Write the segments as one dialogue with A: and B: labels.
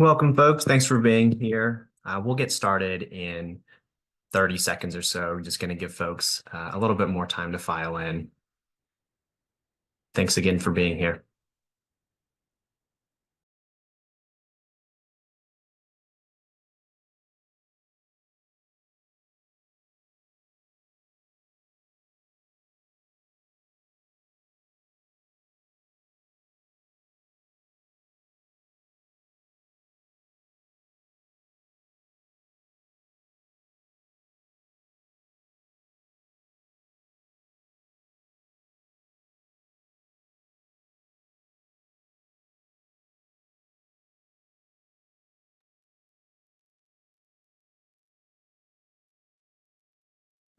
A: Welcome, folks. Thanks for being here. We'll get started in 30 seconds or so. We're just going to give folks a little bit more time to file in. Thanks again for being here.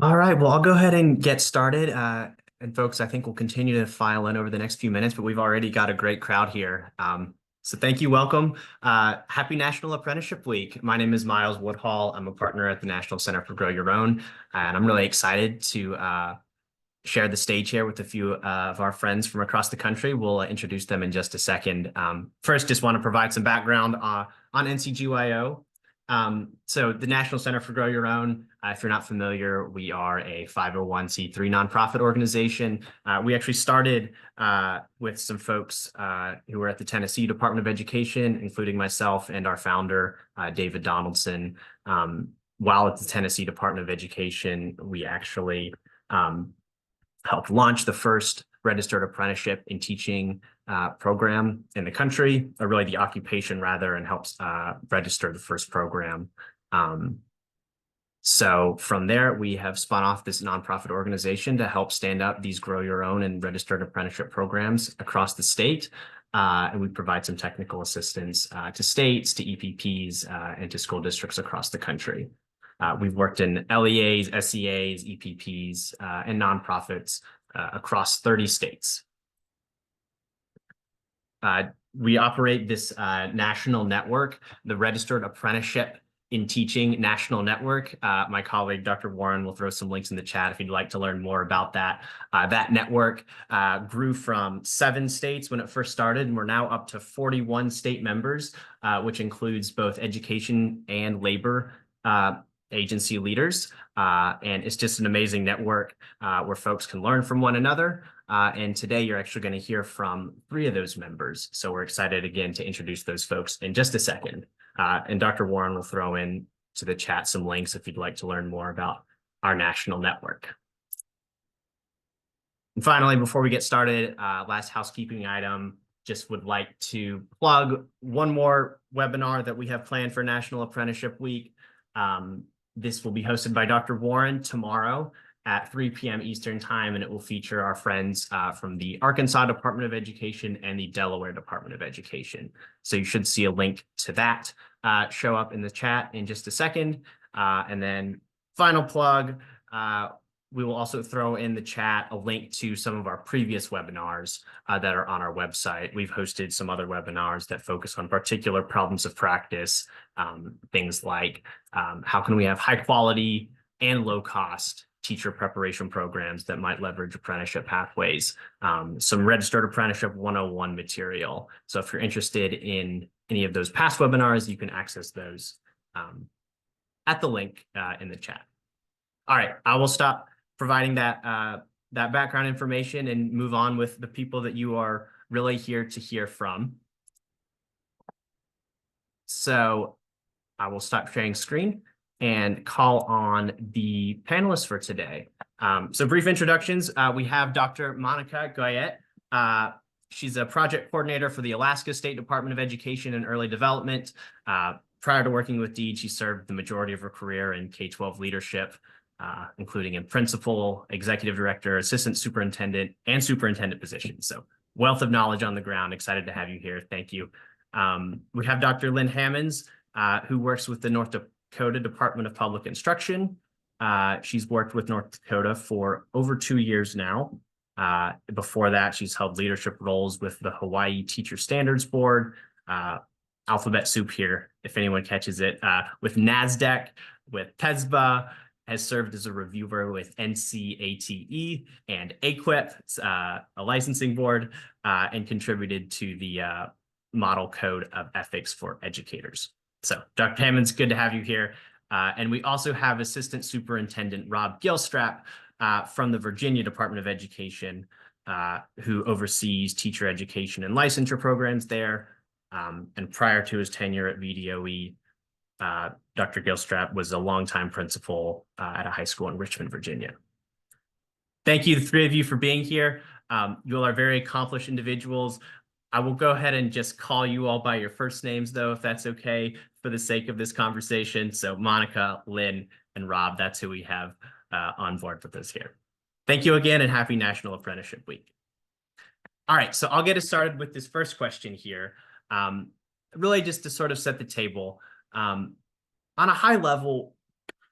A: All right, well, I'll go ahead and get started. And folks, I think we'll continue to file in over the next few minutes, but we've already got a great crowd here. So thank you, welcome. Happy National Apprenticeship Week. My name is Miles Woodhall. I'm a partner at the National Center for Grow Your Own, and I'm really excited to share the stage here with a few of our friends from across the country. We'll introduce them in just a second. First, just want to provide some background on NCGYO. So the National Center for Grow Your Own, if you're not familiar, we are a 501c3 nonprofit organization. We actually started with some folks who were at the Tennessee Department of Education, including myself and our founder, David Donaldson. While at the Tennessee Department of Education, we actually helped launch the first registered apprenticeship in teaching program in the country, or really the occupation rather, and helps register the first program. So from there, we have spun off this nonprofit organization to help stand up these grow your own and registered apprenticeship programs across the state. And we provide some technical assistance to states, to EPPs, and to school districts across the country. We've worked in LEAs, SEAs, EPPs, and nonprofits across 30 states. We operate this national network, the Registered Apprenticeship in Teaching National Network. My colleague, Dr. Warren, will throw some links in the chat if you'd like to learn more about that. That network grew from 7 states when it first started, and we're now up to 41 state members, which includes both education and labor agency leaders. And it's just an amazing network where folks can learn from one another. And today you're actually going to hear from 3 of those members. So we're excited again to introduce those folks in just a second. And Dr. Warren will throw in to the chat some links if you'd like to learn more about our national network. And finally, before we get started, last housekeeping item, just would like to plug one more webinar that we have planned for National Apprenticeship Week. This will be hosted by Dr. Warren tomorrow at 3 p.m. Eastern Time, and it will feature our friends from the Arkansas Department of Education and the Delaware Department of Education. So you should see a link to that show up in the chat in just a second. And then final plug, we will also throw in the chat a link to some of our previous webinars that are on our website. We've hosted some other webinars that focus on particular problems of practice, things like how can we have high quality and low cost teacher preparation programs that might leverage apprenticeship pathways, some registered apprenticeship 101 material. So if you're interested in any of those past webinars, you can access those at the link in the chat. All right, I will stop providing that background information and move on with the people that you are really here to hear from. So I will stop sharing screen and call on the panelists for today. So brief introductions. We have Dr. Monica Goyette. She's a project coordinator for the Alaska State Department of Education and Early Development. Prior to working with DEED, she served the majority of her career in K-12 leadership, including in principal, executive director, assistant superintendent, and superintendent positions. So wealth of knowledge on the ground. Excited to have you here. Thank you. We have Dr. Lynn Hammonds, who works with the North Dakota Department of Public Instruction. She's worked with North Dakota for over 2 years now. Before that, she's held leadership roles with the Hawaii Teacher Standards Board, alphabet soup here, if anyone catches it, with NASDAQ, with PESBA, has served as a reviewer with NCATE and AQIP, a licensing board, and contributed to the model code of ethics for educators. So Dr. Hammond's good to have you here. And we also have Assistant Superintendent Rob Gilstrap from the Virginia Department of Education, who oversees teacher education and licensure programs there. And prior to his tenure at VDOE, Dr. Gilstrap was a longtime principal at a high school in Richmond, Virginia. Thank you, the three of you, for being here. You all are very accomplished individuals. I will go ahead and just call you all by your first names, though, if that's okay, for the sake of this conversation. So Monica, Lynn, and Rob, that's who we have on board with us here. Thank you again, and happy National Apprenticeship Week. All right, so I'll get us started with this first question here. Really just to sort of set the table. On a high level,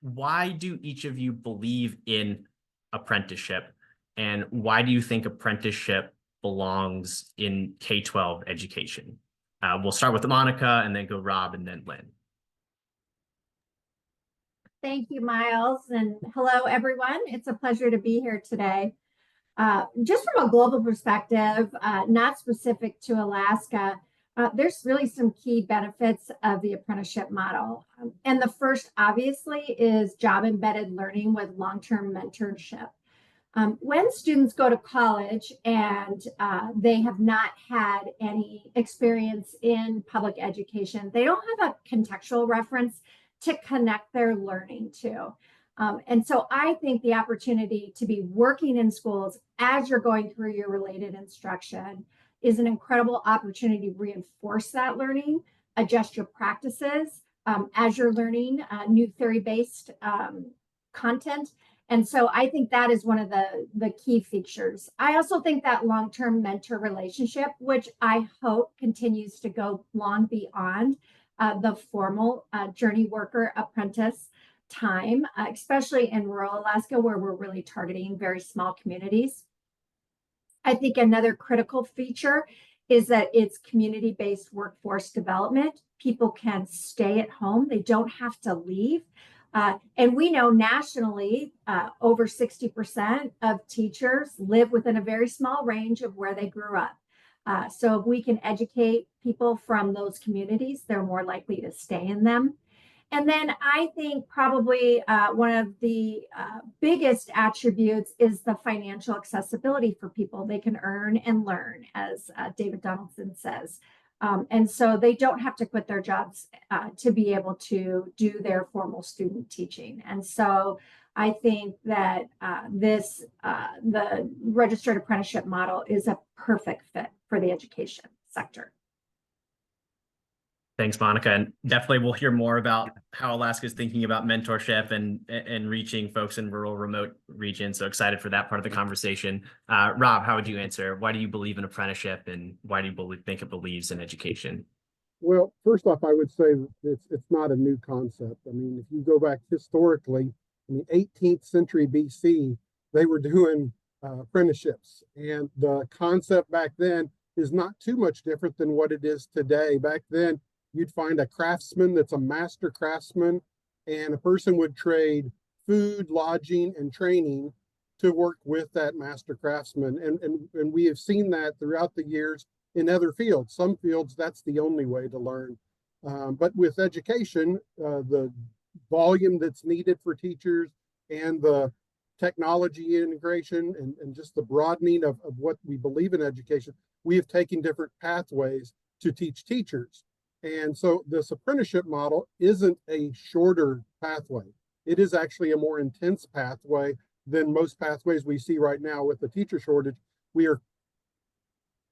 A: why do each of you believe in apprenticeship, and why do you think apprenticeship belongs in K-12 education? We'll start with Monica and then go Rob and then Lynn.
B: Thank you, Miles, and hello, everyone. It's a pleasure to be here today. Just from a global perspective, not specific to Alaska, there's really some key benefits of the apprenticeship model. And the first, obviously, is job-embedded learning with long-term mentorship. When students go to college and they have not had any experience in public education, they don't have a contextual reference to connect their learning to. And so I think the opportunity to be working in schools as you're going through your related instruction is an incredible opportunity to reinforce that learning, adjust your practices as you're learning new theory-based content. And so I think that is one of the key features. I also think that long-term mentor relationship, which I hope continues to go long beyond the formal journey worker apprentice time, especially in rural Alaska, where we're really targeting very small communities. I think another critical feature is that it's community-based workforce development. People can stay at home. They don't have to leave. And we know nationally, over 60% of teachers live within a very small range of where they grew up. So if we can educate people from those communities, they're more likely to stay in them. And then I think probably one of the biggest attributes is the financial accessibility for people. They can earn and learn, as David Donaldson says. And so they don't have to quit their jobs to be able to do their formal student teaching. And so I think that the registered apprenticeship model is a perfect fit for the education sector.
A: Thanks, Monica. And definitely we'll hear more about how Alaska is thinking about mentorship and reaching folks in rural, remote regions. So excited for that part of the conversation. Rob, how would you answer? Why do you believe in apprenticeship, and why do you think it believes in education?
C: Well, first off, I would say it's not a new concept. I mean, if you go back historically, I mean, 18th century BC, they were doing apprenticeships. And the concept back then is not too much different than what it is today. Back then, you'd find a craftsman that's a master craftsman, and a person would trade food, lodging, and training to work with that master craftsman. And we have seen that throughout the years in other fields. Some fields, that's the only way to learn. But with education, the volume that's needed for teachers and the technology integration and just the broadening of what we believe in education, we have taken different pathways to teach teachers. And so this apprenticeship model isn't a shorter pathway. It is actually a more intense pathway than most pathways we see right now with the teacher shortage. We are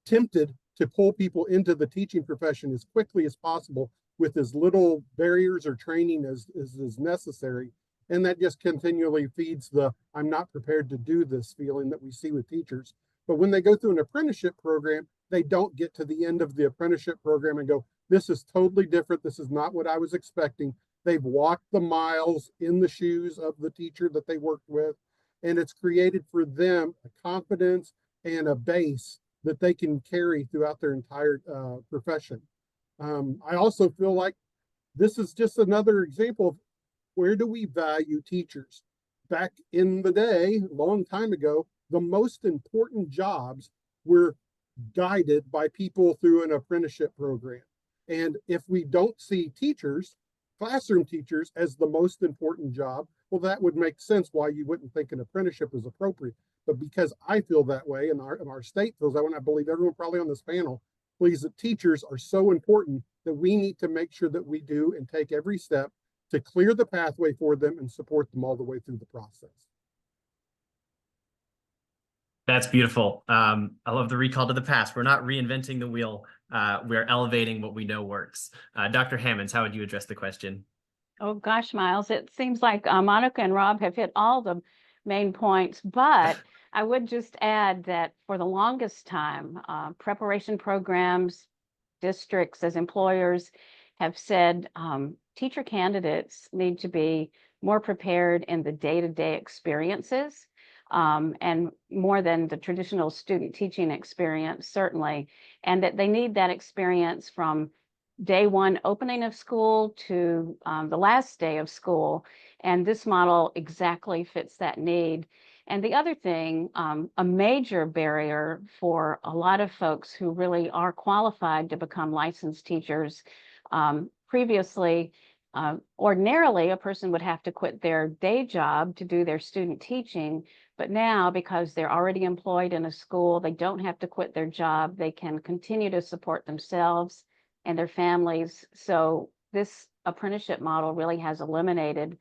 C: tempted to pull people into the teaching profession as quickly as possible with as little barriers or training as is necessary. And that just continually feeds the "I'm not prepared to do this" feeling that we see with teachers. But when they go through an apprenticeship program, they don't get to the end of the apprenticeship program and go, "This is totally different. This is not what I was expecting." They've walked the miles in the shoes of the teacher that they worked with, and it's created for them a confidence and a base that they can carry throughout their entire profession. I also feel like this is just another example of where do we value teachers? Back in the day, a long time ago, the most important jobs were guided by people through an apprenticeship program. And if we don't see teachers, classroom teachers, as the most important job, well, that would make sense why you wouldn't think an apprenticeship is appropriate. But because I feel that way and our state feels that way, and I believe everyone probably on this panel believes that teachers are so important that we need to make sure that we do and take every step to clear the pathway for them and support them all the way through the process.
A: That's beautiful. I love the recall to the past. We're not reinventing the wheel. We're elevating what we know works. Dr. Hammonds, how would you address the question?
D: Oh gosh, Miles, it seems like Monica and Rob have hit all the main points, but I would just add that for the longest time, preparation programs, districts as employers have said teacher candidates need to be more prepared in the day-to-day experiences and more than the traditional student teaching experience, certainly, and that they need that experience from day one opening of school to the last day of school. And this model exactly fits that need. And the other thing, a major barrier for a lot of folks who really are qualified to become licensed teachers, previously, ordinarily, a person would have to quit their day job to do their student teaching. But now, because they're already employed in a school, they don't have to quit their job. They can continue to support themselves and their families. So this apprenticeship model really has eliminated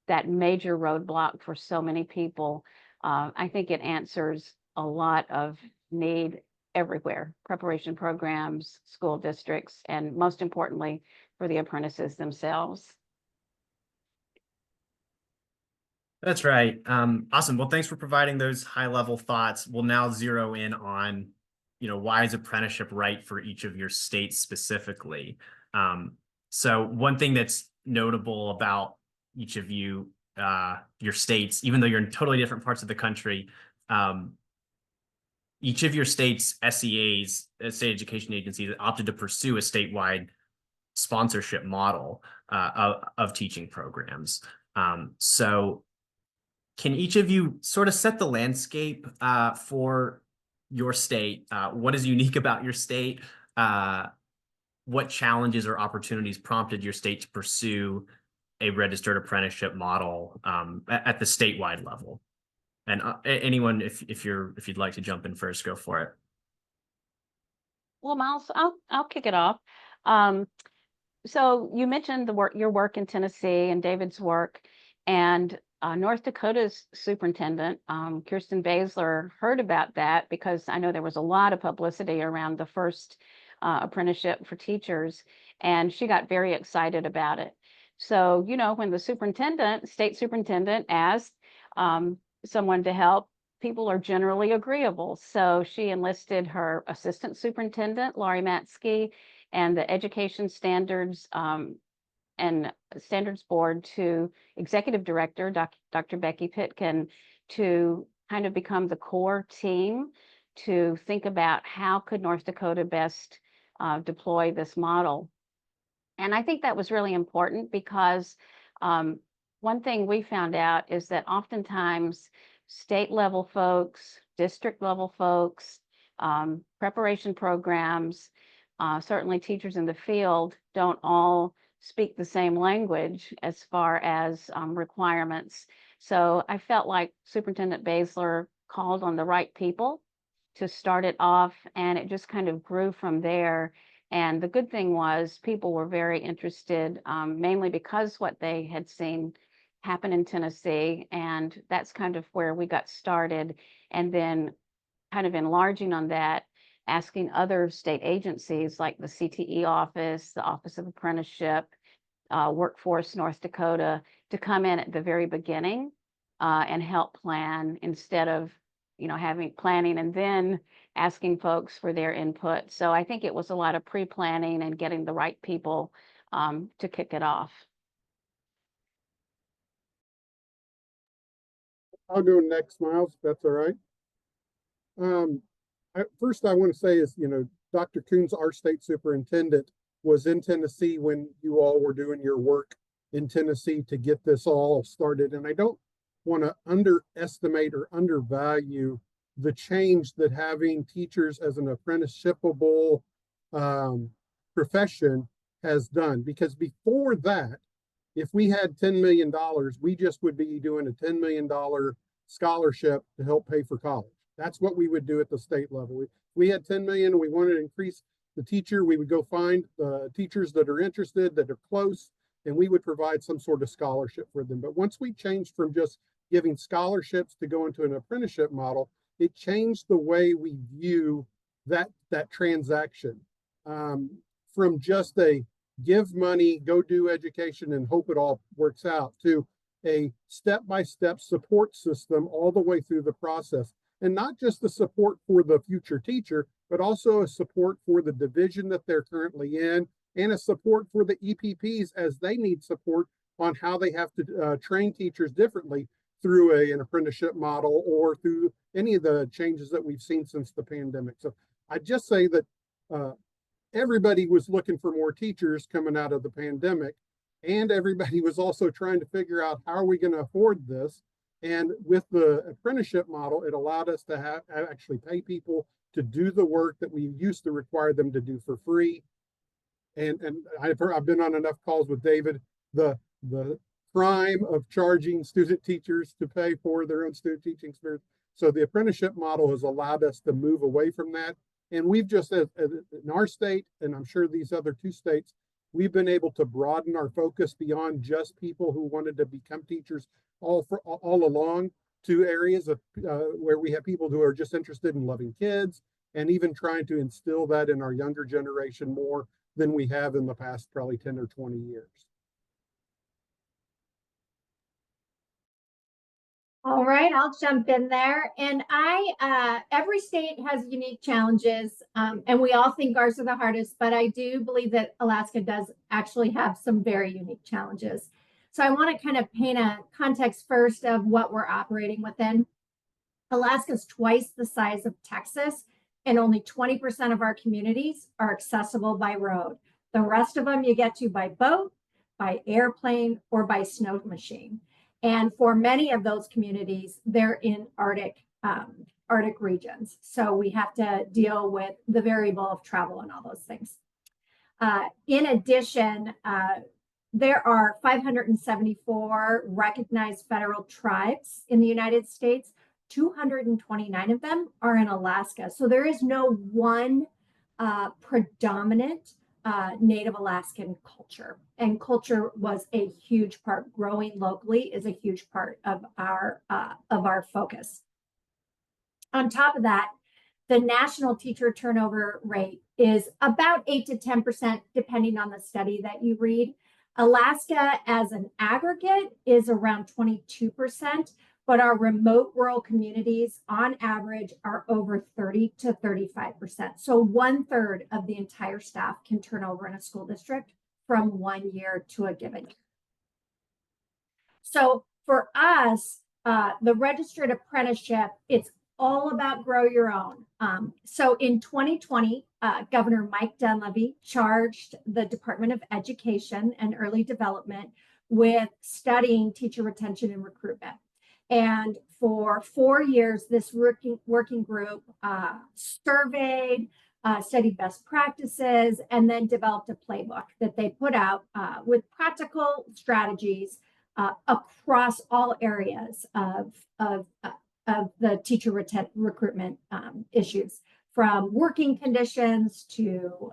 D: that major roadblock for so many people. I think it answers a lot of need everywhere, preparation programs, school districts, and most importantly, for the apprentices themselves.
A: That's right. Awesome. Well, thanks for providing those high-level thoughts. We'll now zero in on, why is apprenticeship right for each of your states specifically? So one thing that's notable about each of you, your states, even though you're in totally different parts of the country, each of your states' SEAs, state education agencies, opted to pursue a statewide sponsorship model of teaching programs. So can each of you sort of set the landscape for your state? What is unique about your state? What challenges or opportunities prompted your state to pursue a registered apprenticeship model at the statewide level? And anyone, if you'd like to jump in first, go for it.
D: Well, Miles, I'll kick it off. So you mentioned your work in Tennessee and David's work, and North Dakota's superintendent, Kirsten Baszler, heard about that because I know there was a lot of publicity around the first apprenticeship for teachers, and she got very excited about it. So, when the state superintendent asked someone to help, people are generally agreeable. So she enlisted her assistant superintendent, Laurie Matsky, and the education standards and standards board to executive director, Dr. Becky Pitkin, to kind of become the core team to think about how could North Dakota best deploy this model. And I think that was really important because one thing we found out is that oftentimes state level folks, district level folks, preparation programs, certainly teachers in the field don't all speak the same language as far as requirements. So I felt like Superintendent Baszler called on the right people to start it off, and it just kind of grew from there. And the good thing was people were very interested, mainly because what they had seen happen in Tennessee, and that's kind of where we got started. And then kind of enlarging on that, asking other state agencies like the CTE office, the Office of Apprenticeship, Workforce North Dakota, to come in at the very beginning and help plan instead of having planning and then asking folks for their input. So I think it was a lot of pre-planning and getting the right people to kick it off.
C: I'll go next, Miles, if that's all right. First, I want to say is, Dr. Coons, our state superintendent, was in Tennessee when you all were doing your work in Tennessee to get this all started. And I don't want to underestimate or undervalue the change that having teachers as an apprenticeshipable profession has done. Because before that, if we had $10 million, we just would be doing a $10 million scholarship to help pay for college. That's what we would do at the state level. If we had 10 million and we wanted to increase the teacher, we would go find teachers that are interested, that are close, and we would provide some sort of scholarship for them. But once we changed from just giving scholarships to go into an apprenticeship model, it changed the way we view that transaction, from just a give money, go do education and hope it all works out, to a step-by-step support system all the way through the process. And not just the support for the future teacher, but also a support for the division that they're currently in, and a support for the EPPs as they need support on how they have to train teachers differently through an apprenticeship model or through any of the changes that we've seen since the pandemic. So I just say that everybody was looking for more teachers coming out of the pandemic, and everybody was also trying to figure out, how are we going to afford this? And with the apprenticeship model, it allowed us to actually pay people to do the work that we used to require them to do for free. And I've been on enough calls with David, the crime of charging student teachers to pay for their own student teaching experience. So the apprenticeship model has allowed us to move away from that. And we've just, in our state, and I'm sure these other two states, we've been able to broaden our focus beyond just people who wanted to become teachers all along, to areas of where we have people who are just interested in loving kids, and even trying to instill that in our younger generation more than we have in the past probably 10 or 20 years.
B: All right, I'll jump in there. And every state has unique challenges, and we all think ours are the hardest, but I do believe that Alaska does actually have some very unique challenges. So I want to kind of paint a context first of what we're operating within. Alaska is twice the size of Texas, and only 20% of our communities are accessible by road. The rest of them you get to by boat, by airplane, or by snow machine. And for many of those communities, they're in Arctic regions. So we have to deal with the variable of travel and all those things. In addition, there are 574 recognized federal tribes in the United States. 229 of them are in Alaska. So there is no one predominant Native Alaskan culture. And culture was a huge part. Growing locally is a huge part of our focus. On top of that, the national teacher turnover rate is about 8 to 10%, depending on the study that you read. Alaska as an aggregate is around 22%, but our remote rural communities on average are over 30 to 35%. So 1/3 of the entire staff can turn over in a school district from 1 year to a given year. So for us, the registered apprenticeship, it's all about grow your own. So in 2020, Governor Mike Dunleavy charged the Department of Education and Early Development with studying teacher retention and recruitment. And for 4 years, this working group surveyed, studied best practices, and then developed a playbook that they put out with practical strategies across all areas of the teacher recruitment issues, from working conditions to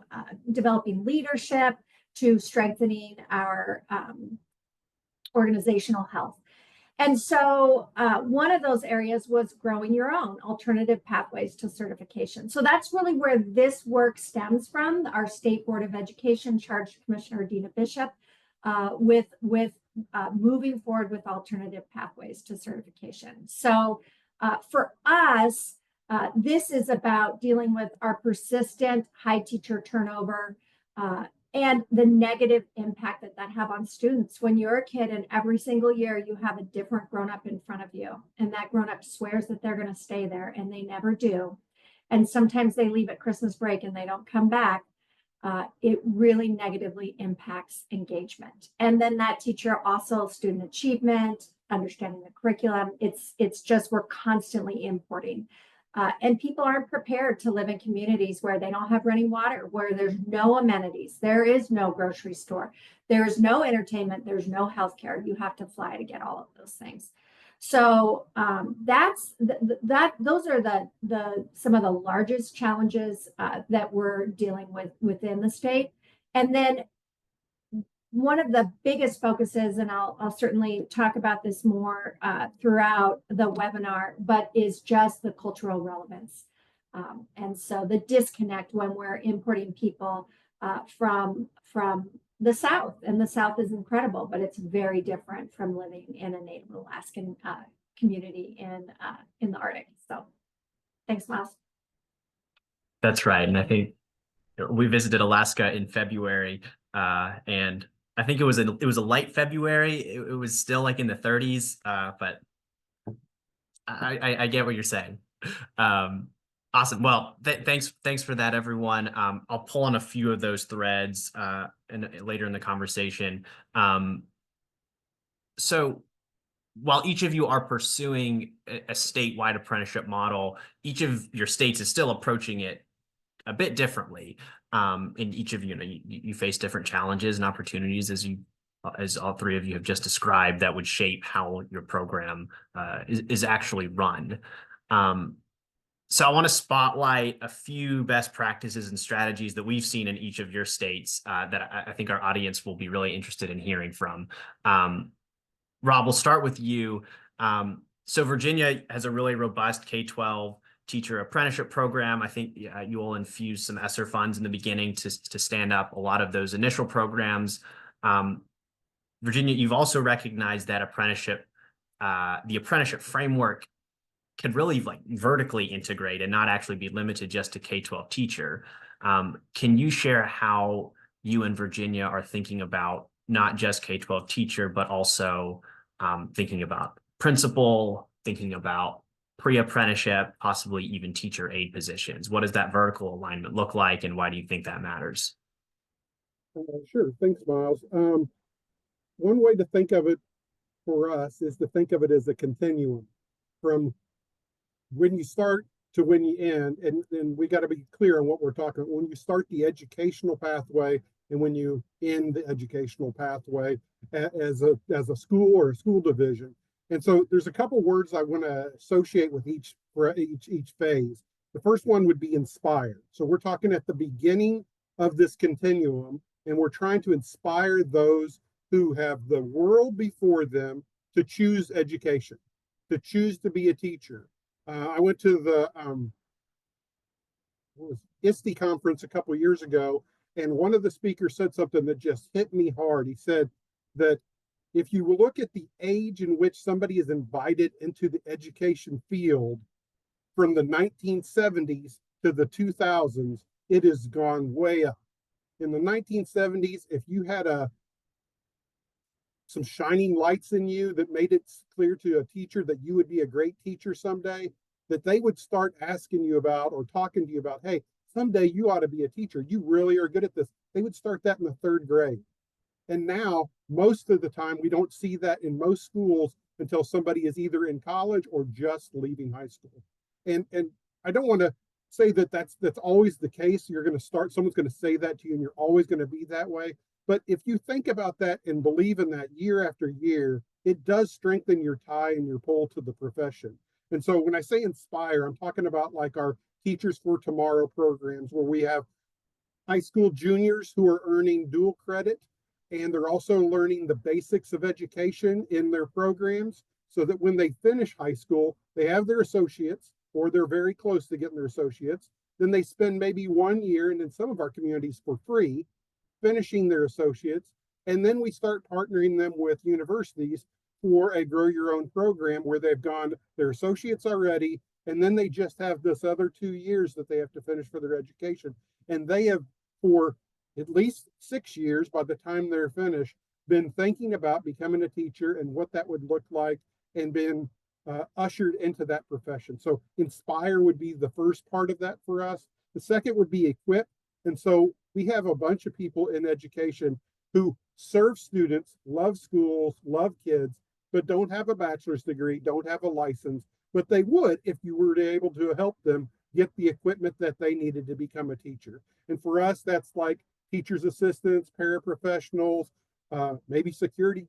B: developing leadership to strengthening our organizational health. And so one of those areas was growing your own alternative pathways to certification. So that's really where this work stems from. Our State Board of Education charged Commissioner Dina Bishop with moving forward with alternative pathways to certification. So for us, this is about dealing with our persistent high teacher turnover and the negative impact that have on students. When you're a kid and every single year you have a different grown-up in front of you, and that grown-up swears that they're going to stay there and they never do. And sometimes they leave at Christmas break and they don't come back. It really negatively impacts engagement. And then that teacher also student achievement, understanding the curriculum. It's just, we're constantly importing And people aren't prepared to live in communities where they don't have running water, where there's no amenities, there is no grocery store, there's no entertainment, there's no healthcare. You have to fly to get all of those things. So those are the some of the largest challenges that we're dealing with within the state. And then one of the biggest focuses, and I'll certainly talk about this more throughout the webinar, but is just the cultural relevance. And so the disconnect when we're importing people from the South, and the South is incredible, but it's very different from living in a Native Alaskan community in the Arctic. So thanks, Miles.
A: That's right. And I think we visited Alaska in February, and I think it was a light February. It was still like in the 30s, but I get what you're saying. Awesome. Well, thanks for that, everyone. I'll pull on a few of those threads and later in the conversation. So while each of you are pursuing a statewide apprenticeship model, each of your states is still approaching it a bit differently. And each of you face different challenges and opportunities as all three of you have just described that would shape how your program is actually run. So I want to spotlight a few best practices and strategies that we've seen in each of your states that I think our audience will be really interested in hearing from. Rob, we'll start with you. So Virginia has a really robust K-12 teacher apprenticeship program. I think you will infuse some ESSER funds in the beginning to stand up a lot of those initial programs. Virginia, you've also recognized that the apprenticeship framework could really like vertically integrate and not actually be limited just to K-12 teacher. Can you share how you and Virginia are thinking about not just K-12 teacher, but also thinking about principal, thinking about pre-apprenticeship, possibly even teacher aide positions? What does that vertical alignment look like, and why do you think that matters?
C: Sure. Thanks, Miles. One way to think of it for us is to think of it as a continuum from when you start to when you end. And we got to be clear on what we're talking about. When you start the educational pathway and when you end the educational pathway as a school or a school division. And so there's a couple words I want to associate with each phase. The first one would be inspire. So we're talking at the beginning of this continuum, and we're trying to inspire those who have the world before them to choose education, to choose to be a teacher. I went to the ISTE conference a couple of years ago, and one of the speakers said something that just hit me hard. He said that if you look at the age in which somebody is invited into the education field from the 1970s to the 2000s, it has gone way up. In the 1970s, if you had some shining lights in you that made it clear to a teacher that you would be a great teacher someday, that they would start asking you about or talking to you about, hey, someday you ought to be a teacher. You really are good at this. They would start that in the 3rd grade. And now, most of the time, we don't see that in most schools until somebody is either in college or just leaving high school. And I don't want to say that that's always the case. You're going to start, someone's going to say that to you, and you're always going to be that way. But if you think about that and believe in that year after year, it does strengthen your tie and your pull to the profession. And so when I say inspire, I'm talking about like our Teachers for Tomorrow programs, where we have high school juniors who are earning dual credit, and they're also learning the basics of education in their programs, so that when they finish high school, they have their associates, or they're very close to getting their associates. Then they spend maybe 1 year, and in some of our communities for free, finishing their associates. And then we start partnering them with universities for a Grow Your Own program where they've gone their associates already, and then they just have this other 2 years that they have to finish for their education. And they have, for at least 6 years, by the time they're finished, been thinking about becoming a teacher and what that would look like, and been ushered into that profession. So inspire would be the first part of that for us. The second would be equip. And so we have a bunch of people in education who serve students, love schools, love kids, but don't have a bachelor's degree, don't have a license, but they would if you were able to help them get the equipment that they needed to become a teacher. And for us, that's like teachers' assistants, paraprofessionals, maybe security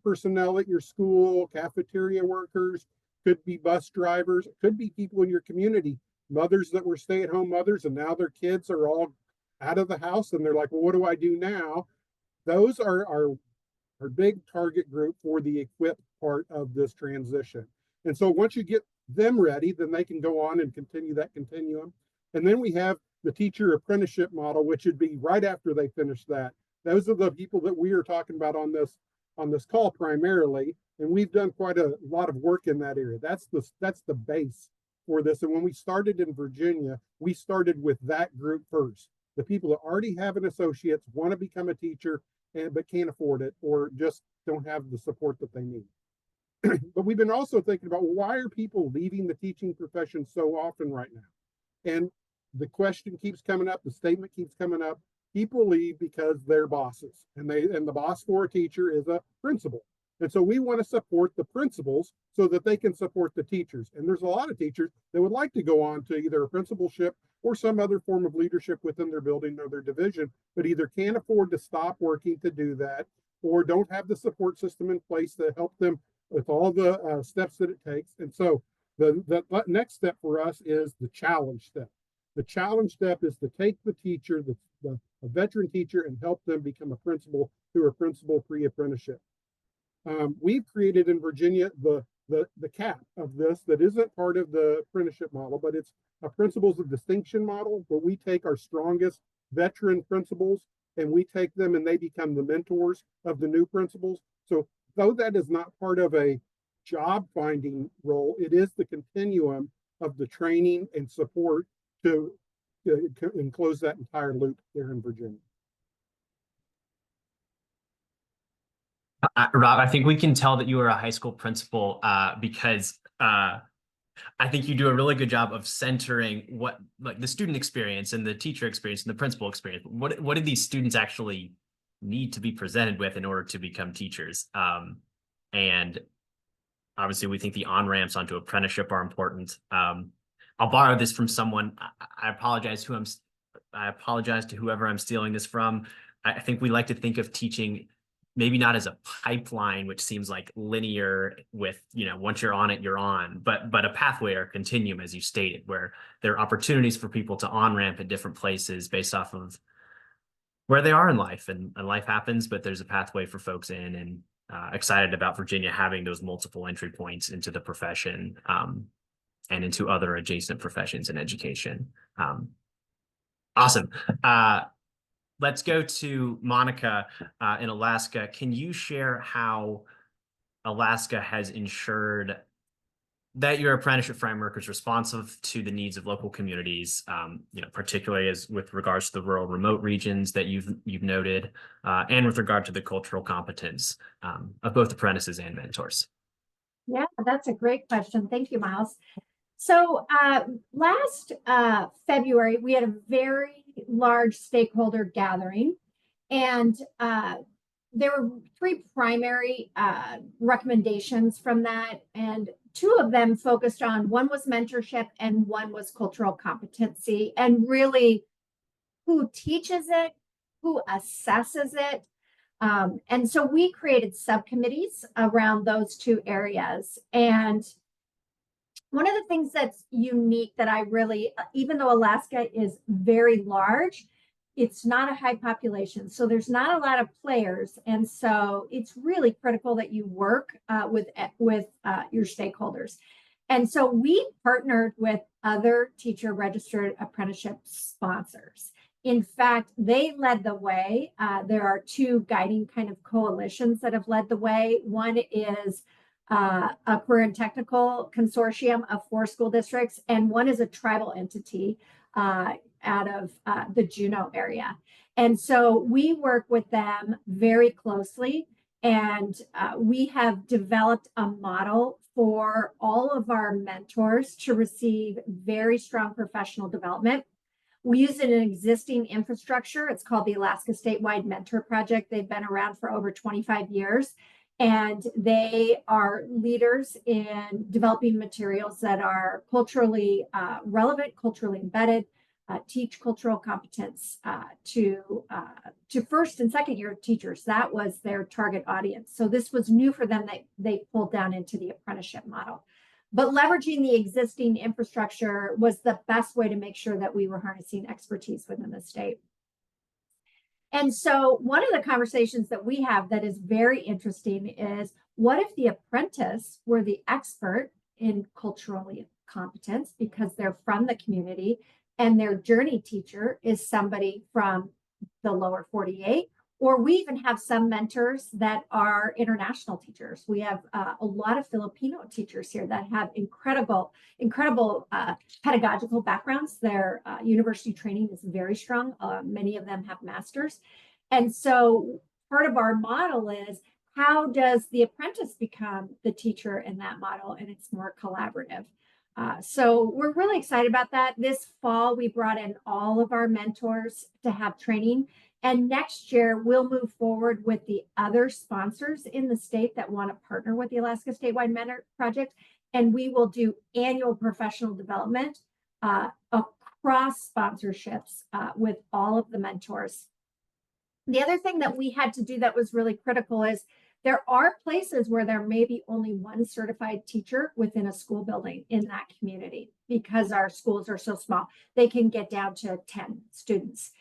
C: personnel at your school, cafeteria workers, could be bus drivers, could be people in your community, mothers that were stay-at-home mothers and now their kids are all out of the house and they're like, well, what do I do now? Those are our big target group for the equip part of this transition. And so once you get them ready, then they can go on and continue that continuum. And then we have the teacher apprenticeship model, which would be right after they finish that. Those are the people that we are talking about on this call primarily, and we've done quite a lot of work in that area. That's the base for this. And when we started in Virginia, we started with that group first. The people that already have an associate's, want to become a teacher, but can't afford it or just don't have the support that they need. But we've been also thinking about, well, why are people leaving the teaching profession so often right now? And the question keeps coming up, the statement keeps coming up. People leave because they're bosses, and the boss for a teacher is a principal. And so we want to support the principals so that they can support the teachers. And there's a lot of teachers that would like to go on to either a principalship or some other form of leadership within their building or their division, but either can't afford to stop working to do that or don't have the support system in place to help them with all the steps that it takes. And so the next step for us is the challenge step. The challenge step is to take the teacher, a veteran teacher, and help them become a principal through a principal pre-apprenticeship. We've created in Virginia the cap of this that isn't part of the apprenticeship model, but it's a principles of distinction model where we take our strongest veteran principals and we take them and they become the mentors of the new principals. So though that is not part of a job finding role, it is the continuum of the training and support to close that entire loop there in Virginia.
A: Rob, I think we can tell that you are a high school principal because I think you do a really good job of centering what, like, the student experience and the teacher experience and the principal experience. What do these students actually need to be presented with in order to become teachers? And obviously, we think the on-ramps onto apprenticeship are important. I'll borrow this from someone. I apologize to whoever I'm stealing this from. I think we like to think of teaching maybe not as a pipeline, which seems like linear with, once you're on it, you're on, but a pathway or continuum, as you stated, where there are opportunities for people to on-ramp at different places based off of where they are in life, and life happens, but there's a pathway for folks in, and excited about Virginia having those multiple entry points into the profession and into other adjacent professions in education. Awesome. Let's go to Monica in Alaska. Can you share how Alaska has ensured that your apprenticeship framework is responsive to the needs of local communities, particularly as with regards to the rural remote regions that you've noted, and with regard to the cultural competence of both apprentices and mentors?
B: Yeah, that's a great question. Thank you, Miles. So last February, we had a very large stakeholder gathering, and there were three primary recommendations from that, and two of them focused on, one was mentorship and one was cultural competency, and really who teaches it, who assesses it. And so we created subcommittees around those two areas. And one of the things that's unique that I really, even though Alaska is very large, it's not a high population. So there's not a lot of players. And so it's really critical that you work with your stakeholders. And so we partnered with other teacher registered apprenticeship sponsors. In fact, they led the way. There are two guiding kind of coalitions that have led the way. One is a career and technical consortium of 4 school districts, and one is a tribal entity out of the Juneau area. And so we work with them very closely, and we have developed a model for all of our mentors to receive very strong professional development. We use an existing infrastructure. It's called the Alaska Statewide Mentor Project. They've been around for over 25 years. And they are leaders in developing materials that are culturally relevant, culturally embedded, teach cultural competence to first and second year teachers. That was their target audience. So this was new for them that they pulled down into the apprenticeship model. But leveraging the existing infrastructure was the best way to make sure that we were harnessing expertise within the state. And so one of the conversations that we have that is very interesting is, what if the apprentice were the expert in cultural competence because they're from the community, and their journey teacher is somebody from the lower 48? Or we even have some mentors that are international teachers. We have a lot of Filipino teachers here that have incredible pedagogical backgrounds. Their university training is very strong. Many of them have masters. And so part of our model is, how does the apprentice become the teacher in that model? And it's more collaborative. So we're really excited about that. This fall, we brought in all of our mentors to have training. And next year, we'll move forward with the other sponsors in the state that want to partner with the Alaska Statewide Mentor Project. And we will do annual professional development across sponsorships with all of the mentors. The other thing that we had to do that was really critical is, there are places where there may be only one certified teacher within a school building in that community, because our schools are so small. They can get down to 10 students.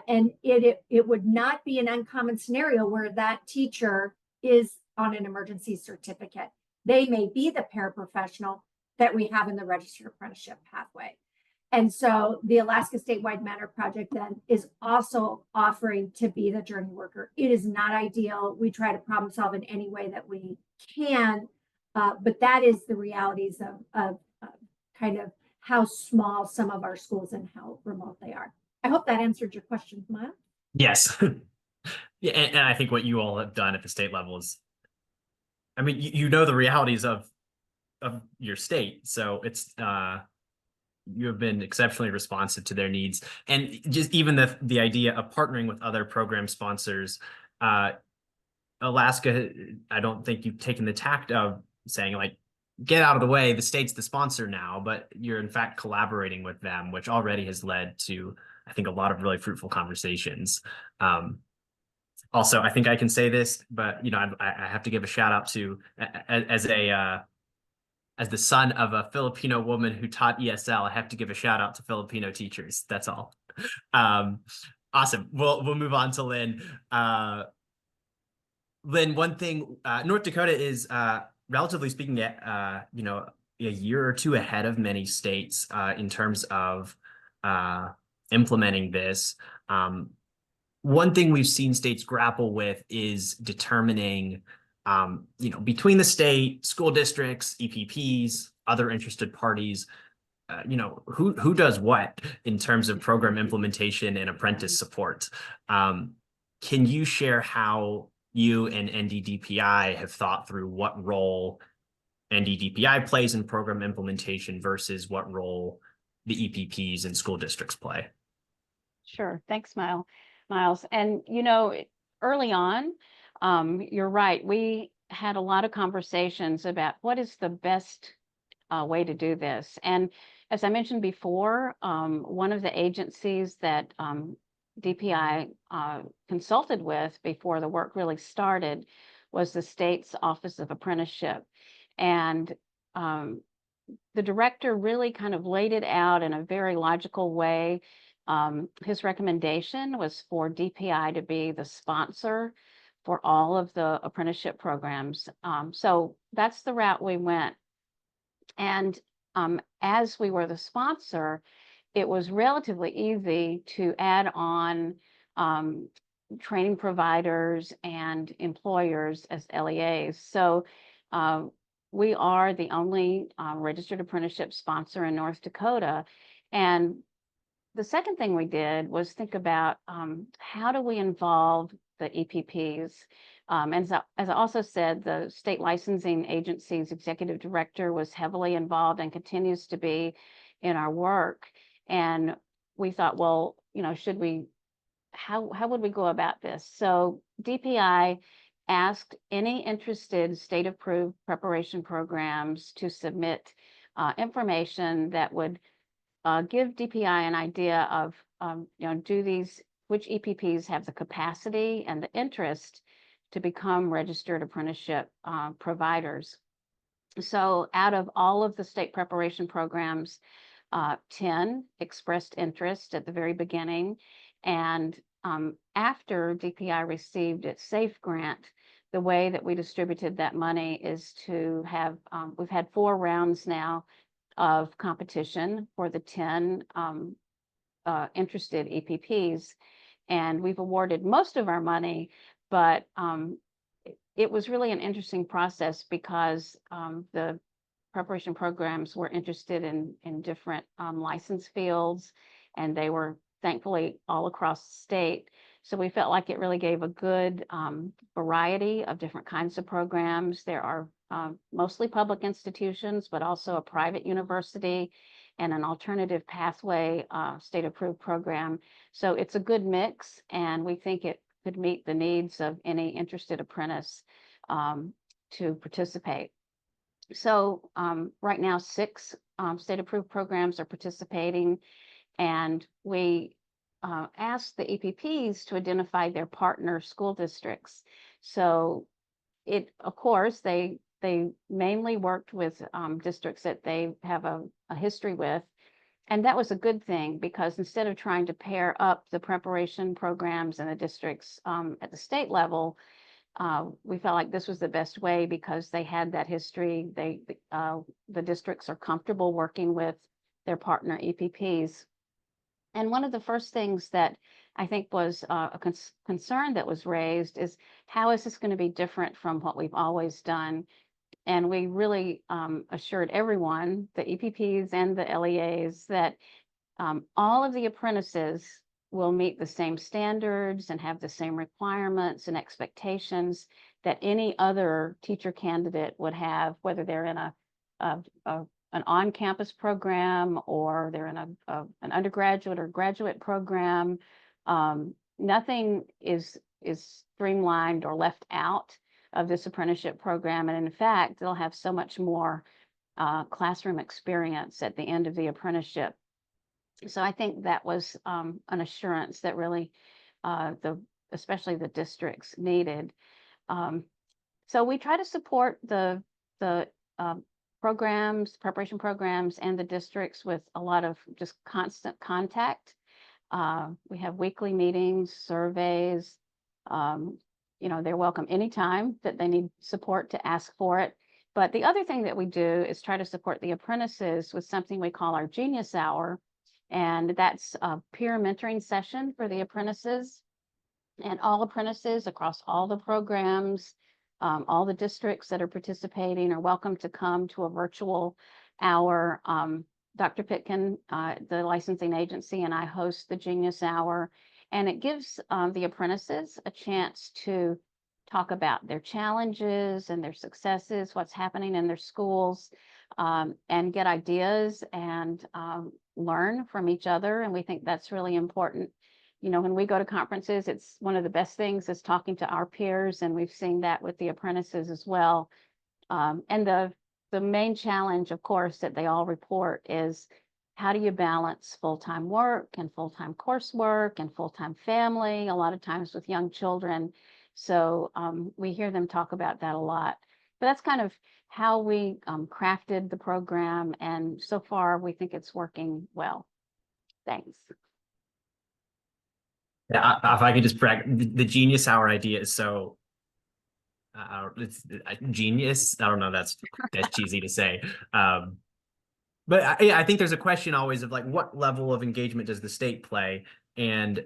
B: And it would not be an uncommon scenario where that teacher is on an emergency certificate. They may be the paraprofessional that we have in the registered apprenticeship pathway. And so the Alaska Statewide Mentor Project then is also offering to be the journey worker. It is not ideal. We try to problem solve in any way that we can, but that is the realities of kind of how small some of our schools and how remote they are. I hope that answered your question, Maya.
A: Yes. Yeah, and I think what you all have done at the state level is, I mean, you know the realities of your state, so it's you have been exceptionally responsive to their needs. And just even the idea of partnering with other program sponsors, Alaska, I don't think you've taken the tact of saying, like, get out of the way, the state's the sponsor now, but you're in fact collaborating with them, which already has led to, I think, a lot of really fruitful conversations. Also, I think I can say this, but you know, I have to give a shout out to, as the son of a Filipino woman who taught ESL, I have to give a shout out to Filipino teachers. That's all. Awesome. We'll move on to Lynn. Lynn, one thing, North Dakota is relatively speaking, you know, a year or two ahead of many states in terms of implementing this. One thing we've seen states grapple with is determining, you know, between the state, school districts, EPPs, other interested parties, you know, who does what in terms of program implementation and apprentice support. Can you share how you and NDDPI have thought through what role NDDPI plays in program implementation versus what role the EPPs and school districts play?
D: Sure. Thanks, Miles. And, you know, early on, you're right. We had a lot of conversations about what is the best way to do this. And as I mentioned before, one of the agencies that DPI consulted with before the work really started was the state's Office of Apprenticeship. And the director really kind of laid it out in a very logical way. His recommendation was for DPI to be the sponsor for all of the apprenticeship programs. So that's the route we went. And as we were the sponsor, it was relatively easy to add on training providers and employers as LEAs. So we are the only registered apprenticeship sponsor in North Dakota. And the second thing we did was think about how do we involve the EPPs. As I also said, the state licensing agency's executive director was heavily involved and continues to be in our work. And we thought, well, you know, how would we go about this? So DPI asked any interested state-approved preparation programs to submit information that would give DPI an idea of, which EPPs have the capacity and the interest to become registered apprenticeship providers. So out of all of the state preparation programs, 10 expressed interest at the very beginning. And after DPI received its SAFE grant, the way that we distributed that money is to have, we've had 4 rounds now of competition for the 10 interested EPPs. And we've awarded most of our money, but it was really an interesting process because the preparation programs were interested in different license fields, and they were thankfully all across the state. So we felt like it really gave a good variety of different kinds of programs. There are mostly public institutions, but also a private university and an alternative pathway state-approved program. So it's a good mix, and we think it could meet the needs of any interested apprentice to participate. So right now, 6 state-approved programs are participating, and we asked the EPPs to identify their partner school districts. So of course, they mainly worked with districts that they have a history with. And that was a good thing, because instead of trying to pair up the preparation programs and the districts at the state level, we felt like this was the best way because they had that history. The districts are comfortable working with their partner EPPs. And one of the first things that I think was a concern that was raised is, how is this going to be different from what we've always done? And we really assured everyone, the EPPs and the LEAs, that all of the apprentices will meet the same standards and have the same requirements and expectations that any other teacher candidate would have, whether they're in an on-campus program or they're in an undergraduate or graduate program. Nothing is streamlined or left out of this apprenticeship program. And in fact, they'll have so much more classroom experience at the end of the apprenticeship. So I think that was an assurance that really especially the districts needed. So we try to support the programs, preparation programs, and the districts with a lot of just constant contact. We have weekly meetings, surveys. They're welcome anytime that they need support to ask for it. But the other thing that we do is try to support the apprentices with something we call our Genius Hour. And that's a peer mentoring session for the apprentices. And all apprentices across all the programs, all the districts that are participating are welcome to come to a virtual hour. Dr. Pitkin, the licensing agency, and I host the Genius Hour. And it gives the apprentices a chance to talk about their challenges and their successes, what's happening in their schools, and get ideas and learn from each other. And we think that's really important. When we go to conferences, it's one of the best things is talking to our peers, and we've seen that with the apprentices as well. And the main challenge, of course, that they all report is, how do you balance full-time work and full-time coursework and full-time family, a lot of times with young children. So we hear them talk about that a lot. But that's kind of how we crafted the program. And so far, we think it's working well. Thanks.
A: Yeah, if I could just brag, the Genius Hour idea is so it's genius. I don't know, that's cheesy to say. But I think there's a question always of like, what level of engagement does the state play? And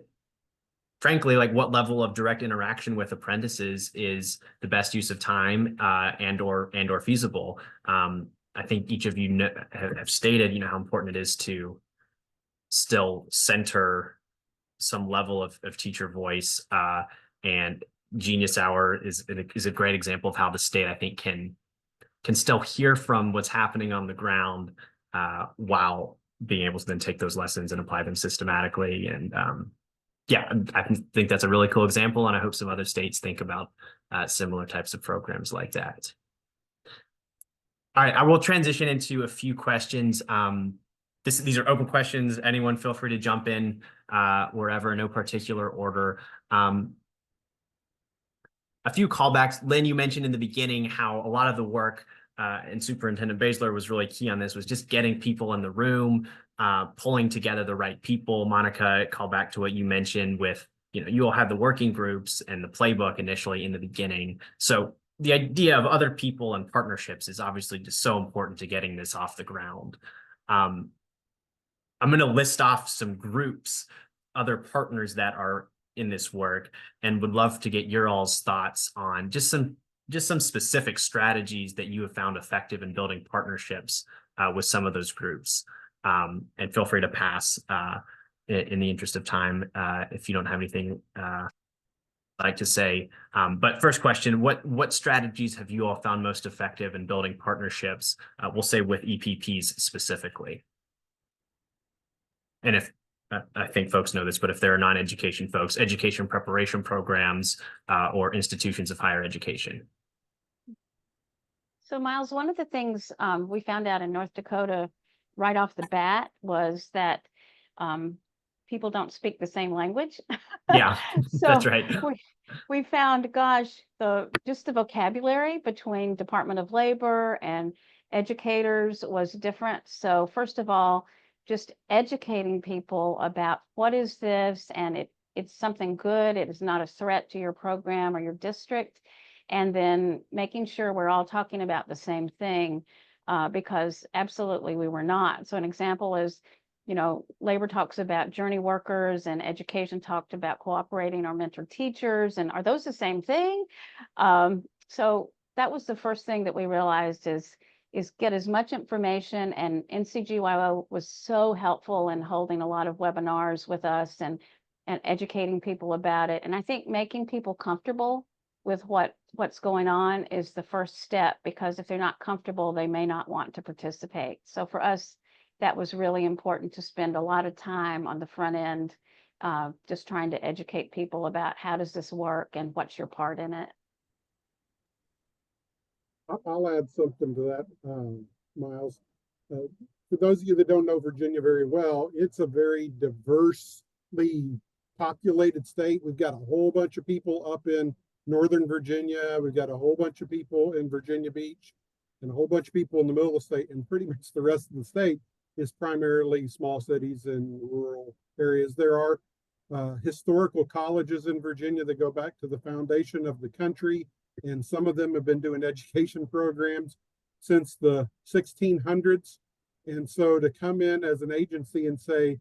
A: frankly, like, what level of direct interaction with apprentices is the best use of time and or feasible? I think each of you have stated, how important it is to still center some level of teacher voice, and Genius Hour is a great example of how the state, I think, can still hear from what's happening on the ground while being able to then take those lessons and apply them systematically. And yeah, I think that's a really cool example, and I hope some other states think about similar types of programs like that. All right, I will transition into a few questions. These are open questions. Anyone feel free to jump in wherever, no particular order. A few callbacks. Lynn, you mentioned in the beginning how a lot of the work, and Superintendent Baszler was really key on this, was just getting people in the room, pulling together the right people. Monica, call back to what you mentioned with, you all have the working groups and the playbook initially in the beginning. So the idea of other people and partnerships is obviously just so important to getting this off the ground. I'm going to list off some groups, other partners that are in this work, and would love to get your all's thoughts on just some specific strategies that you have found effective in building partnerships with some of those groups. And feel free to pass in the interest of time if you don't have anything like to say. But first question, what strategies have you all found most effective in building partnerships, we'll say with EPPs specifically? And if I think folks know this, but if there are non-education folks, education preparation programs or institutions of higher education.
D: So Miles, one of the things we found out in North Dakota right off the bat was that people don't speak the same language.
A: Yeah,
D: so
A: that's right.
D: We found, gosh, just the vocabulary between Department of Labor and educators was different. So first of all, just educating people about what is this, and it's something good. It is not a threat to your program or your district. And then making sure we're all talking about the same thing, because absolutely we were not. So an example is, labor talks about journey workers and education talked about cooperating or mentor teachers. And are those the same thing? So that was the first thing that we realized is get as much information, and NCGYO was so helpful in holding a lot of webinars with us and educating people about it. And I think making people comfortable with what's going on is the first step, because if they're not comfortable, they may not want to participate. So for us, that was really important, to spend a lot of time on the front end, just trying to educate people about how does this work and what's your part in it.
C: I'll add something to that, Miles. For those of you that don't know Virginia very well, it's a very diversely populated state. We've got a whole bunch of people up in Northern Virginia. We've got a whole bunch of people in Virginia Beach and a whole bunch of people in the middle of the state. And pretty much the rest of the state is primarily small cities and rural areas. There are historical colleges in Virginia that go back to the foundation of the country. And some of them have been doing education programs since the 1600s. And so to come in as an agency and say,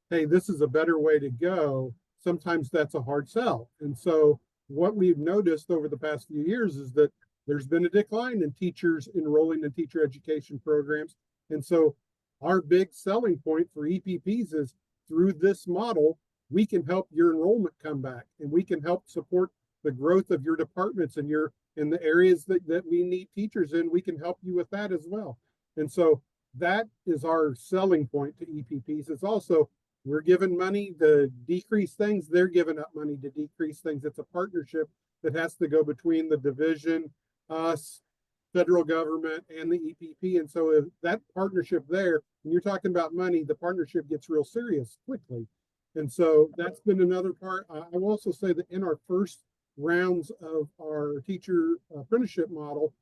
C: hey, this is a better way to go, sometimes that's a hard sell. And so what we've noticed over the past few years is that there's been a decline in teachers enrolling in teacher education programs. And so our big selling point for EPPs is, through this model, we can help your enrollment come back, and we can help support the growth of your departments and in the areas that we need teachers in. We can help you with that as well. And so that is our selling point to EPPs. It's also, we're giving money to decrease things. They're giving up money to decrease things. It's a partnership that has to go between the division, us, federal government, and the EPP. And so if that partnership there, when you're talking about money, the partnership gets real serious quickly. And so that's been another part. I will also say that in our first rounds of our teacher apprenticeship model,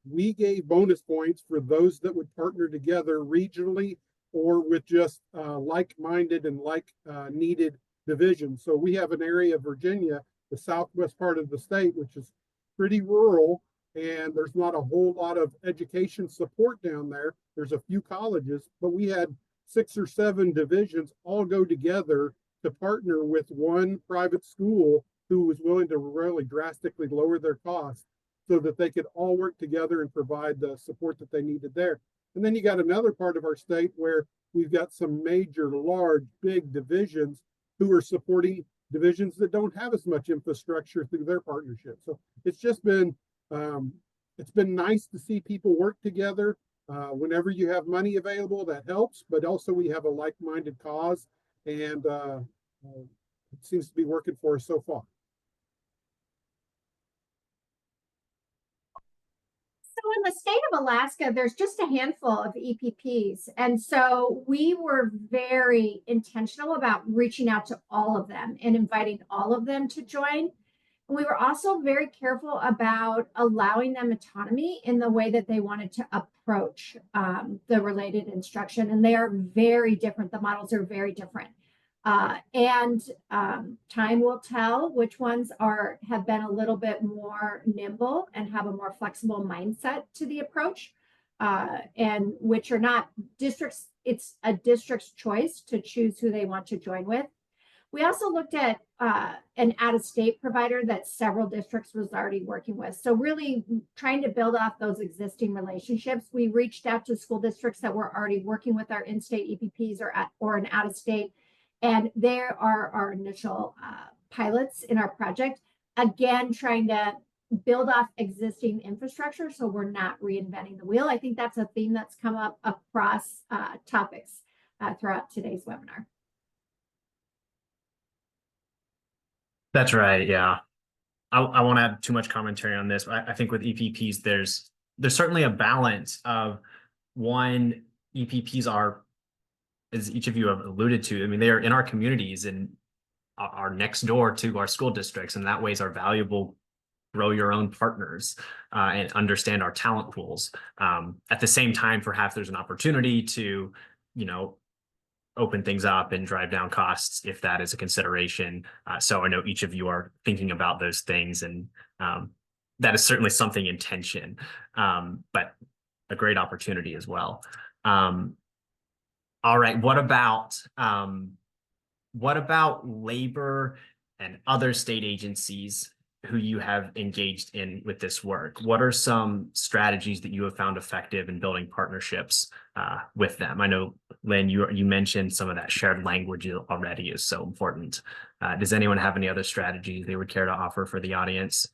C: we gave bonus points for those that would partner together regionally or with just like-minded and like-needed divisions. So we have an area of Virginia, the southwest part of the state, which is pretty rural, and there's not a whole lot of education support down there. There's a few colleges, but we had 6 or 7 divisions all go together to partner with one private school who was willing to really drastically lower their costs so that they could all work together and provide the support that they needed there. And then you got another part of our state where we've got some major, large, big divisions who are supporting divisions that don't have as much infrastructure through their partnership. So it's just been, it's been nice to see people work together. Whenever you have money available, that helps, but also we have a like-minded cause, and it seems to be working for us so far.
B: in the state of Alaska, there's just a handful of EPPs. And so we were very intentional about reaching out to all of them and inviting all of them to join. We were also very careful about allowing them autonomy in the way that they wanted to approach the related instruction. And they are very different. The models are very different. Time will tell which ones have been a little bit more nimble and have a more flexible mindset to the approach, and which are not districts. It's a district's choice to choose who they want to join with. We also looked at an out-of-state provider that several districts was already working with. So really trying to build off those existing relationships. We reached out to school districts that were already working with our in-state EPPs or an out-of-state. And there are our initial pilots in our project. Again, trying to build off existing infrastructure so we're not reinventing the wheel. I think that's a theme that's come up across topics throughout today's webinar.
A: That's right. Yeah. I won't add too much commentary on this. I think with EPPs, there's certainly a balance of one, EPPs are, as each of you have alluded to, I mean, they are in our communities and are next door to our school districts, and that ways are valuable, grow your own partners and understand our talent pools. At the same time, perhaps there's an opportunity to, open things up and drive down costs if that is a consideration. So I know each of you are thinking about those things, and that is certainly something in tension, but a great opportunity as well. All right, what about labor and other state agencies who you have engaged in with this work? What are some strategies that you have found effective in building partnerships with them? I know, Lynn, you mentioned some of that shared language already is so important. Does anyone have any other strategies they would care to offer for the audience?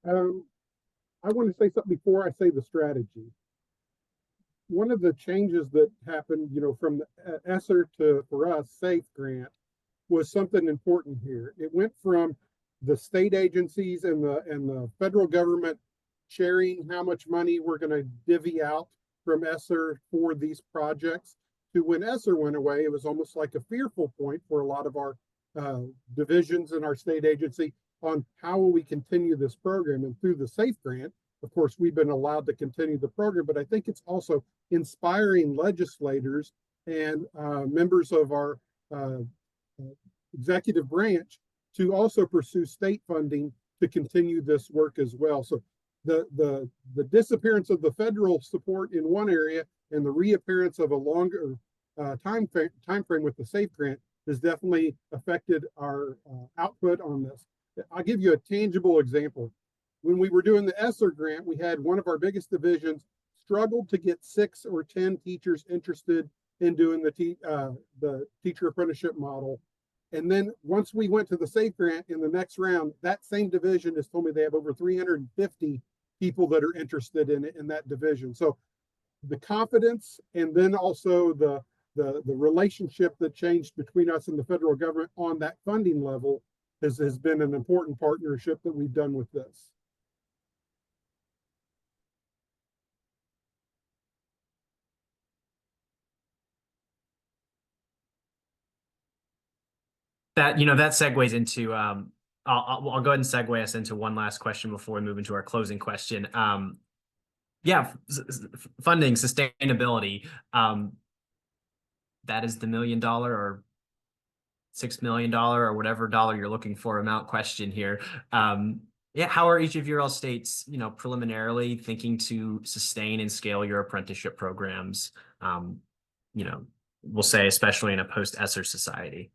C: I want to say something before I say the strategy. One of the changes that happened, from the ESSER to, for us, SAFE grant was something important here. It went from the state agencies and the federal government sharing how much money we're going to divvy out from ESSER for these projects to when ESSER went away, it was almost like a fearful point for a lot of our divisions in our state agency on how will we continue this program. And through the SAFE grant, of course, we've been allowed to continue the program, but I think it's also inspiring legislators and members of our executive branch to also pursue state funding to continue this work as well. So the disappearance of the federal support in one area and the reappearance of a longer time frame with the SAFE grant has definitely affected our output on this. I'll give you a tangible example. When we were doing the ESSER grant, we had one of our biggest divisions struggled to get 6 or 10 teachers interested in doing the teacher apprenticeship model. And then once we went to the SAFE grant in the next round, that same division has told me they have over 350 people that are interested in that division. So the confidence and then also the relationship that changed between us and the federal government on that funding level has been an important partnership that we've done with this.
A: That segues into I'll go ahead and segue us into one last question before we move into our closing question. Funding, sustainability, that is the $1 million or $6 million or whatever dollar you're looking for amount question here. How are each of your all states, preliminarily thinking to sustain and scale your apprenticeship programs? We'll say especially in a post-ESSER society.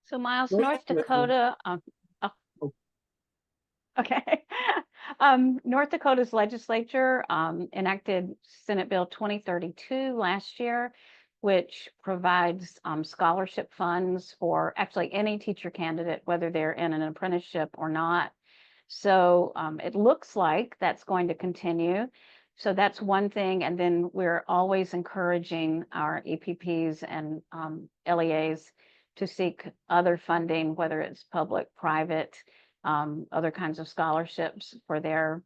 D: So Miles, North Dakota, okay. North Dakota's legislature enacted Senate Bill 2032 last year, which provides scholarship funds for actually any teacher candidate, whether they're in an apprenticeship or not. So it looks like that's going to continue. So that's one thing. And then we're always encouraging our EPPs and LEAs to seek other funding, whether it's public, private, other kinds of scholarships for their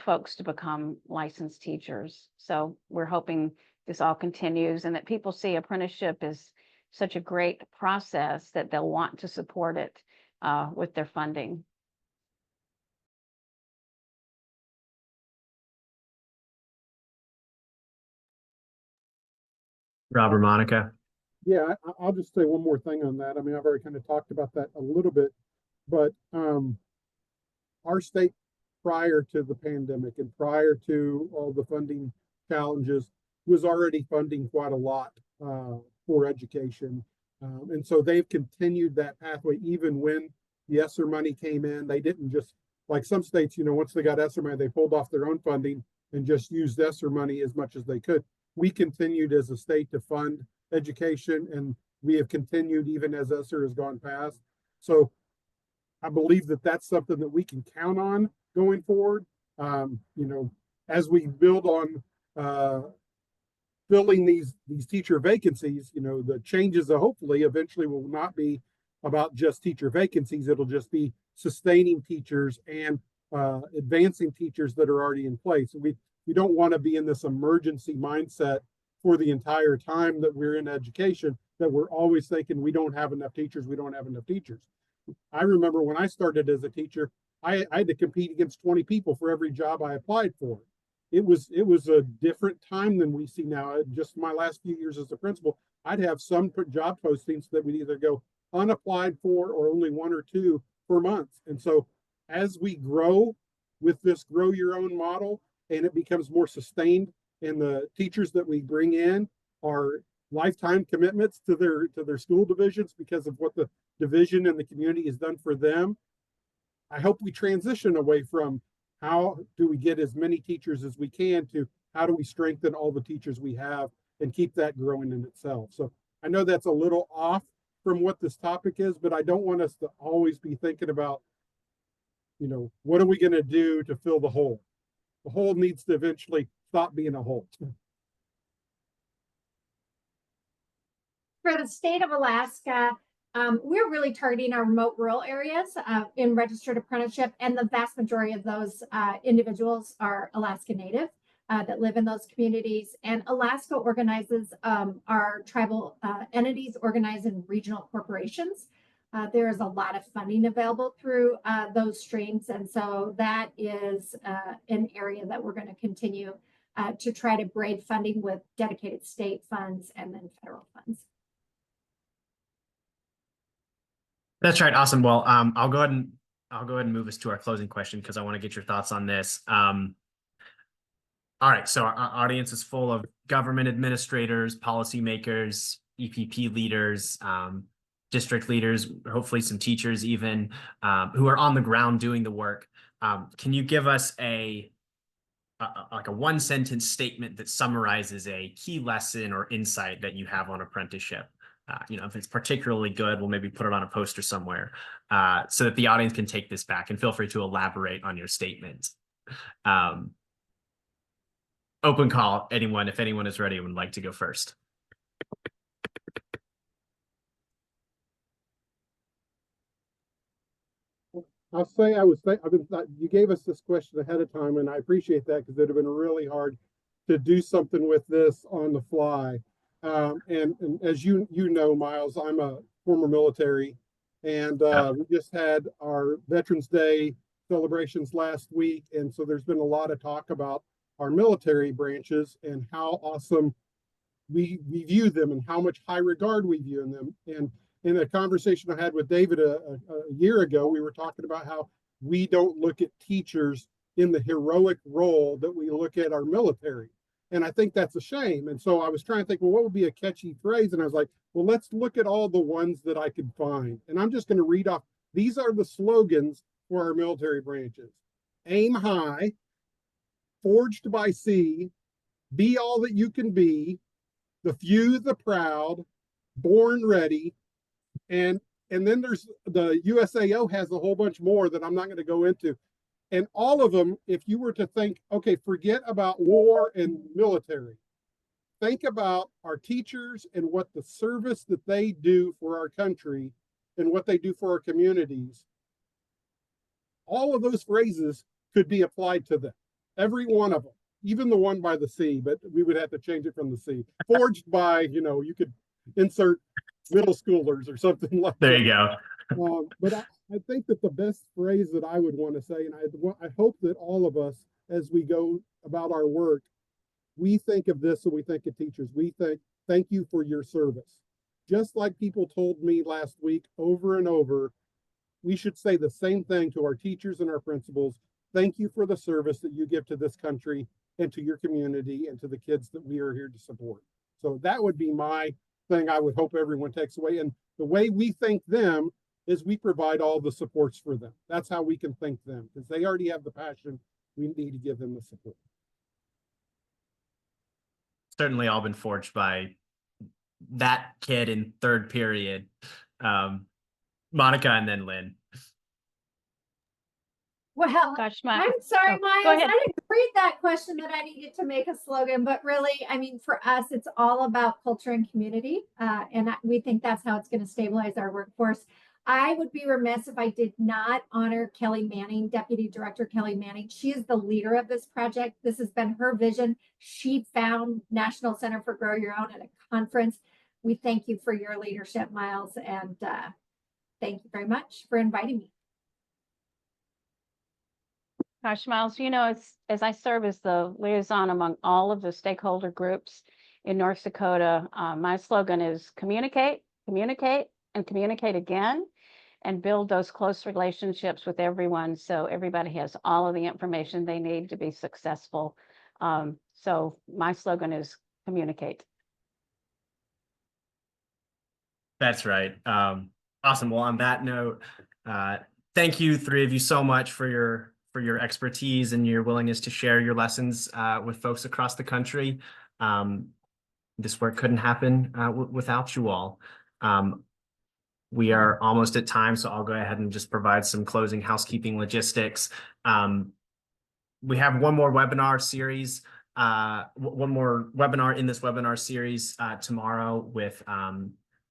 D: folks to become licensed teachers. So we're hoping this all continues and that people see apprenticeship is such a great process that they'll want to support it with their funding.
A: Rob or Monica?
C: Yeah, I'll just say one more thing on that. I mean, I've already kind of talked about that a little bit, but our state prior to the pandemic and prior to all the funding challenges was already funding quite a lot for education. And so they've continued that pathway even when the ESSER money came in. They didn't just, like some states, you know, once they got ESSER money, they pulled off their own funding and just used ESSER money as much as they could. We continued as a state to fund education, and we have continued even as ESSER has gone past. So I believe that that's something that we can count on going forward. You know, as we build on filling these teacher vacancies, you know, the changes hopefully eventually will not be about just teacher vacancies. It'll just be sustaining teachers and advancing teachers that are already in place. We don't want to be in this emergency mindset for the entire time that we're in education, that we're always thinking we don't have enough teachers, we don't have enough teachers. I remember when I started as a teacher, I had to compete against 20 people for every job I applied for. It was a different time than we see now. Just my last few years as a principal, I'd have some job postings that would either go unapplied for or only 1 or 2 per month. And so as we grow with this grow your own model and it becomes more sustained, and the teachers that we bring in are lifetime commitments to their school divisions because of what the division and the community has done for them, I hope we transition away from how do we get as many teachers as we can to how do we strengthen all the teachers we have and keep that growing in itself. So I know that's a little off from what this topic is, but I don't want us to always be thinking about, you know, what are we going to do to fill the hole? The hole needs to eventually stop being a hole.
B: For the state of Alaska, we're really targeting our remote rural areas in registered apprenticeship, and the vast majority of those individuals are Alaska Native that live in those communities. And Alaska organizes our tribal entities organized in regional corporations. There is a lot of funding available through those streams, and so that is an area that we're going to continue to try to braid funding with dedicated state funds and then federal funds.
A: That's right. Awesome. Well, I'll go ahead and move us to our closing question because I want to get your thoughts on this. All right. So our audience is full of government administrators, policymakers, EPP leaders, district leaders, hopefully some teachers even, who are on the ground doing the work. Can you give us like a 1-sentence statement that summarizes a key lesson or insight that you have on apprenticeship? You know, if it's particularly good, we'll maybe put it on a poster somewhere so that the audience can take this back, and feel free to elaborate on your statement. Open call, anyone, if anyone is ready and would like to go first.
C: I'll say you gave us this question ahead of time, and I appreciate that because it would have been really hard to do something with this on the fly. And as you know, Miles, I'm a former military, and we just had our Veterans Day celebrations last week, and so there's been a lot of talk about our military branches and how awesome we view them and how much high regard we view in them. And in a conversation I had with David a year ago, we were talking about how we don't look at teachers in the heroic role that we look at our military. And I think that's a shame. And so I was trying to think, well, what would be a catchy phrase? And I was like, well, let's look at all the ones that I could find. And I'm just going to read off. These are the slogans for our military branches. Aim high, forged by sea, be all that you can be, the few, the proud, born ready. And then there's the USAO has a whole bunch more that I'm not going to go into. And all of them, if you were to think, okay, forget about war and military, think about our teachers and what the service that they do for our country and what they do for our communities, all of those phrases could be applied to them. Every one of them, even the one by the sea, but we would have to change it from the sea. Forged by, you could insert middle schoolers or something like that.
A: There you go.
C: But I think that the best phrase that I would want to say, and I hope that all of us, as we go about our work, we think of this and we think of teachers. We think, thank you for your service. Just like people told me last week over and over, we should say the same thing to our teachers and our principals. Thank you for the service that you give to this country and to your community and to the kids that we are here to support. So that would be my thing I would hope everyone takes away. And the way we thank them is we provide all the supports for them. That's how we can thank them, because they already have the passion. We need to give them the support.
A: Certainly all been forged by that kid in third period, Monica and then Lynn.
B: Well,
D: Gosh,
B: I'm sorry,
D: oh, go
B: Miles.
D: ahead.
B: I didn't read that question that I needed to make a slogan, but really, I mean, for us, it's all about culture and community. We think that's how it's going to stabilize our workforce. I would be remiss if I did not honor Kelly Manning, Deputy Director Kelly Manning. She is the leader of this project. This has been her vision. She found National Center for Grow Your Own at a conference. We thank you for your leadership, Miles, and thank you very much for inviting me.
D: Gosh, Miles, as I serve as the liaison among all of the stakeholder groups in North Dakota, my slogan is communicate, communicate, and communicate again, and build those close relationships with everyone so everybody has all of the information they need to be successful. So my slogan is communicate.
A: That's right. Awesome. Well, on that note, thank you, three of you, so much for your expertise and your willingness to share your lessons with folks across the country. This work couldn't happen without you all. We are almost at time, so I'll go ahead and just provide some closing housekeeping logistics. We have one more webinar series, one more webinar in this webinar series tomorrow with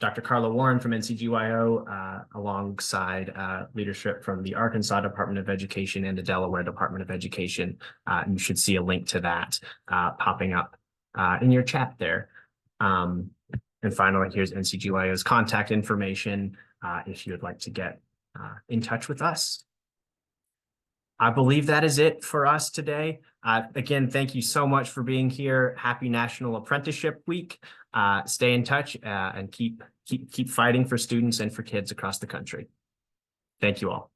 A: Dr. Carla Warren from NCGYO, alongside leadership from the Arkansas Department of Education and the Delaware Department of Education. You should see a link to that popping up in your chat there. And finally, here's NCGYO's contact information if you would like to get in touch with us. I believe that is it for us today. Again, thank you so much for being here. Happy National Apprenticeship Week. Stay in touch and keep fighting for students and for kids across the country. Thank you all.